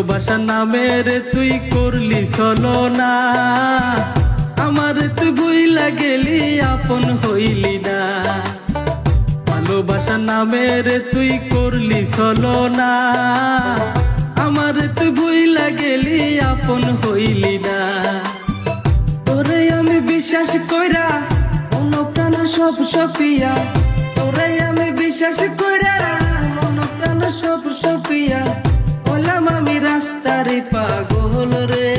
ভালোবাসা নামের তুই করলি ছলনা, আমার তুই ভুইলা গেলি আপন হইলি না। ভালোবাসা নামের তুই করলি ছলনা, আমার তুই ভুইলা গেলি আপন হইলি না। তোরে আমি বিশ্বাস কইরা মন প্রাণ সব সপিয়া, তোরে আমি বিশ্বাস কইরা মন প্রাণ সব সপিয়া, হলাম আমি রাস্তারে পাগল রে।